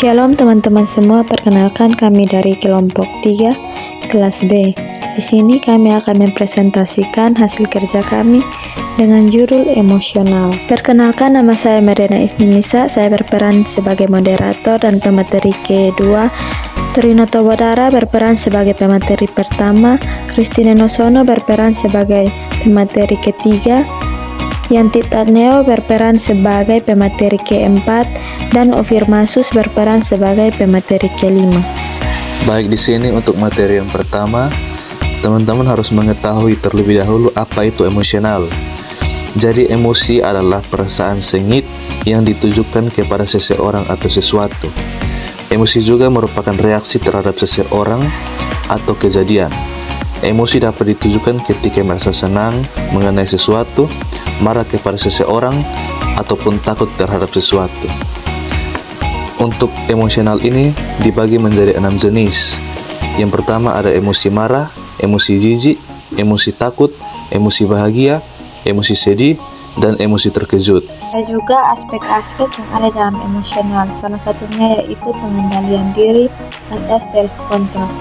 Shalom teman-teman semua, perkenalkan kami dari kelompok 3 kelas B. Di sini kami akan mempresentasikan hasil kerja kami dengan judul emosional. Perkenalkan, nama saya Mariana Isnimisa, saya berperan sebagai moderator dan pemateri kedua. Torino Tobodara berperan sebagai pemateri pertama, Christine Nosono berperan sebagai pemateri ketiga, Yanti Tadneo berperan sebagai pemateri keempat, dan Ofirmasus berperan sebagai pemateri kelima. Baik, di sini untuk materi yang pertama, teman-teman harus mengetahui terlebih dahulu apa itu emosional. Jadi emosi adalah perasaan sengit yang ditujukan kepada seseorang atau sesuatu. Emosi juga merupakan reaksi terhadap seseorang atau kejadian. Emosi dapat ditujukan ketika merasa senang mengenai sesuatu, marah kepada seseorang, ataupun takut terhadap sesuatu. Untuk emosional ini dibagi menjadi 6 jenis. Yang pertama ada emosi marah, emosi jijik, emosi takut, emosi bahagia, emosi sedih, dan emosi terkejut. Ada juga aspek-aspek yang ada dalam emosional, salah satunya yaitu pengendalian diri atau self-control.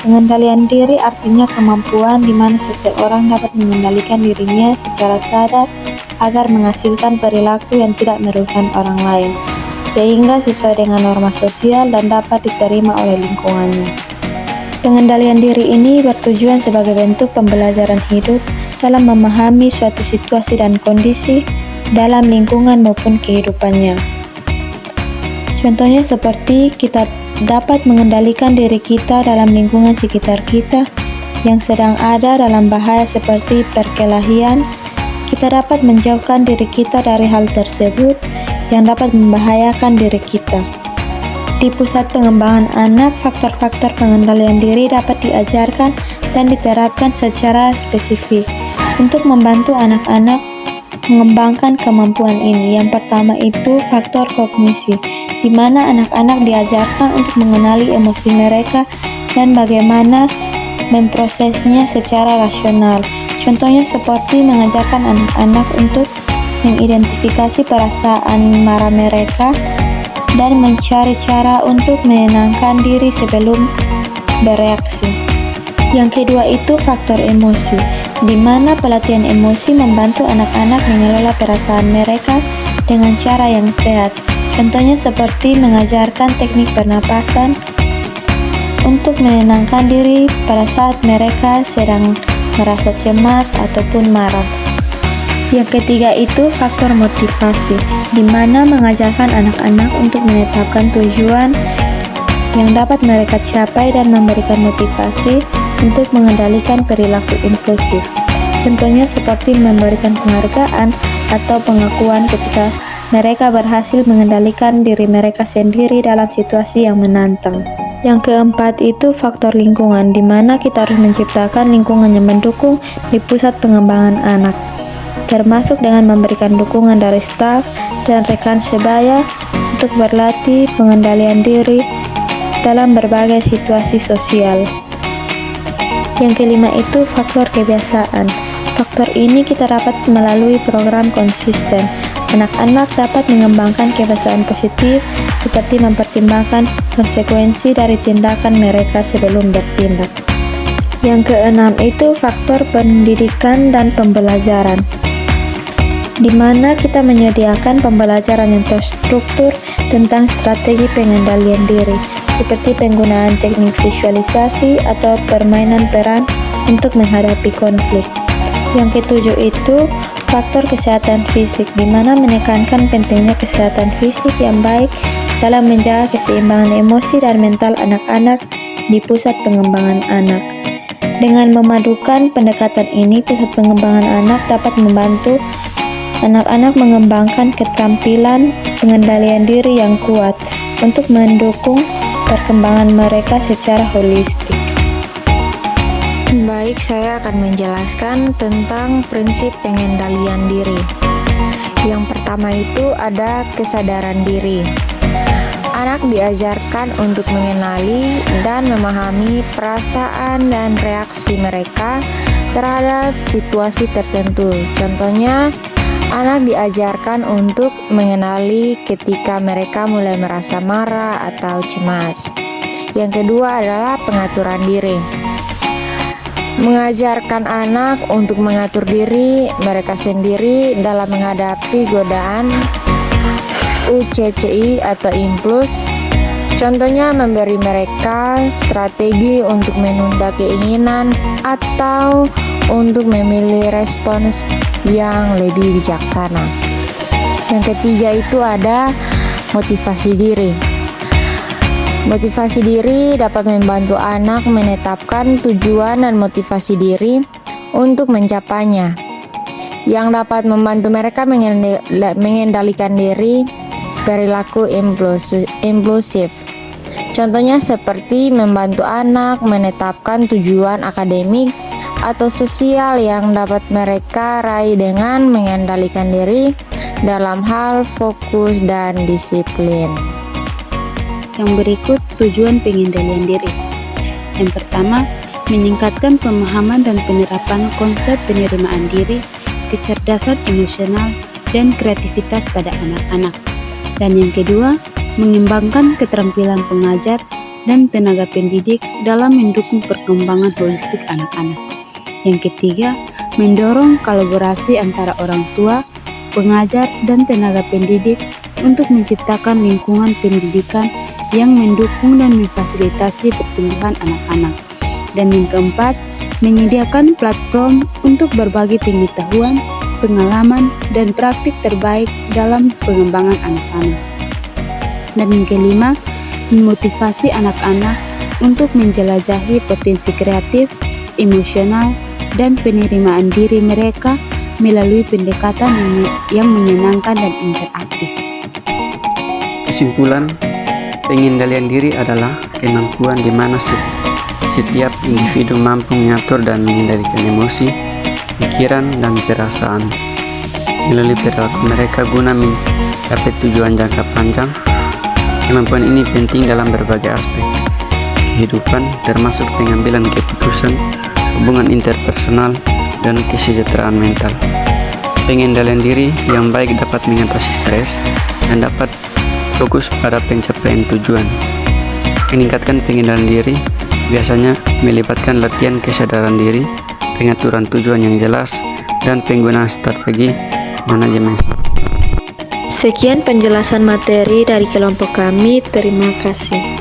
Pengendalian diri artinya kemampuan di mana seseorang dapat mengendalikan dirinya secara sadar agar menghasilkan perilaku yang tidak merugikan orang lain, sehingga sesuai dengan norma sosial dan dapat diterima oleh lingkungannya. Pengendalian diri ini bertujuan sebagai bentuk pembelajaran hidup dalam memahami suatu situasi dan kondisi dalam lingkungan maupun kehidupannya. Contohnya seperti kita dapat mengendalikan diri kita dalam lingkungan sekitar kita yang sedang ada dalam bahaya seperti perkelahian. Kita dapat menjauhkan diri kita dari hal tersebut yang dapat membahayakan diri kita. Di pusat pengembangan anak, faktor-faktor pengendalian diri dapat diajarkan dan diterapkan secara spesifik untuk membantu anak-anak mengembangkan kemampuan ini. Yang pertama itu faktor kognisi, di mana anak-anak diajarkan untuk mengenali emosi mereka dan bagaimana memprosesnya secara rasional. Contohnya seperti mengajarkan anak-anak untuk mengidentifikasi perasaan marah mereka dan mencari cara untuk menenangkan diri sebelum bereaksi. Yang kedua itu faktor emosi, di mana pelatihan emosi membantu anak-anak mengelola perasaan mereka dengan cara yang sehat. Contohnya seperti mengajarkan teknik pernapasan untuk menenangkan diri pada saat mereka sedang merasa cemas ataupun marah. Yang ketiga itu faktor motivasi, di mana mengajarkan anak-anak untuk menetapkan tujuan yang dapat mereka capai dan memberikan motivasi untuk mengendalikan perilaku impulsif. Contohnya seperti memberikan penghargaan atau pengakuan ketika mereka berhasil mengendalikan diri mereka sendiri dalam situasi yang menantang. Yang keempat itu faktor lingkungan, di mana kita harus menciptakan lingkungan yang mendukung di pusat pengembangan anak, termasuk dengan memberikan dukungan dari staf dan rekan sebaya untuk berlatih pengendalian diri dalam berbagai situasi sosial. Yang kelima itu faktor kebiasaan. Faktor ini kita dapat melalui program konsisten. Anak-anak dapat mengembangkan kebiasaan positif seperti mempertimbangkan konsekuensi dari tindakan mereka sebelum bertindak. Yang keenam itu faktor pendidikan dan pembelajaran, di mana kita menyediakan pembelajaran yang terstruktur tentang strategi pengendalian diri, seperti penggunaan teknik visualisasi atau permainan peran untuk menghadapi konflik. Yang ketujuh itu faktor kesehatan fisik, di mana menekankan pentingnya kesehatan fisik yang baik dalam menjaga keseimbangan emosi dan mental anak-anak di pusat pengembangan anak. Dengan memadukan pendekatan ini, pusat pengembangan anak dapat membantu anak-anak mengembangkan keterampilan pengendalian diri yang kuat untuk mendukung perkembangan mereka secara holistik. Baik, saya akan menjelaskan tentang prinsip pengendalian diri. Yang pertama itu ada kesadaran diri. Anak diajarkan untuk mengenali dan memahami perasaan dan reaksi mereka terhadap situasi tertentu. Contohnya, Anak diajarkan untuk mengenali ketika mereka mulai merasa marah atau cemas. Yang kedua adalah pengaturan diri. Mengajarkan anak untuk mengatur diri mereka sendiri dalam menghadapi godaan UCCI atau impuls. Contohnya memberi mereka strategi untuk menunda keinginan atau untuk memilih respons yang lebih bijaksana. Yang ketiga itu ada motivasi diri. Motivasi diri dapat membantu anak menetapkan tujuan dan motivasi diri untuk mencapainya, yang dapat membantu mereka mengendalikan diri perilaku impulsif. Contohnya seperti membantu anak menetapkan tujuan akademik atau sosial yang dapat mereka raih dengan mengendalikan diri dalam hal fokus dan disiplin. Yang berikut tujuan pengendalian diri. Yang pertama, meningkatkan pemahaman dan penerapan konsep penerimaan diri, kecerdasan emosional, dan kreativitas pada anak-anak. Dan yang kedua, mengembangkan keterampilan pengajar dan tenaga pendidik dalam mendukung perkembangan holistik anak-anak. Yang ketiga, mendorong kolaborasi antara orang tua, pengajar, dan tenaga pendidik untuk menciptakan lingkungan pendidikan yang mendukung dan memfasilitasi pertumbuhan anak-anak. Dan yang keempat, menyediakan platform untuk berbagi pengetahuan, pengalaman, dan praktik terbaik dalam pengembangan anak-anak. Dan yang kelima, memotivasi anak-anak untuk menjelajahi potensi kreatif, emosional, dan penerimaan diri mereka melalui pendekatan yang menyenangkan dan interaktif. Kesimpulan, pengendalian diri adalah kemampuan di mana setiap individu mampu mengatur dan mengendalikan emosi, pikiran, dan perasaan melalui perilaku mereka guna mencapai tujuan jangka panjang. Kemampuan ini penting dalam berbagai aspek kehidupan, termasuk pengambilan keputusan, hubungan interpersonal, dan kesejahteraan mental. Pengendalian diri yang baik dapat mengatasi stres dan dapat fokus pada pencapaian tujuan. Meningkatkan pengendalian diri biasanya melibatkan latihan kesadaran diri, pengaturan tujuan yang jelas, dan penggunaan strategi manajemen. Sekian penjelasan materi dari kelompok kami. Terima kasih.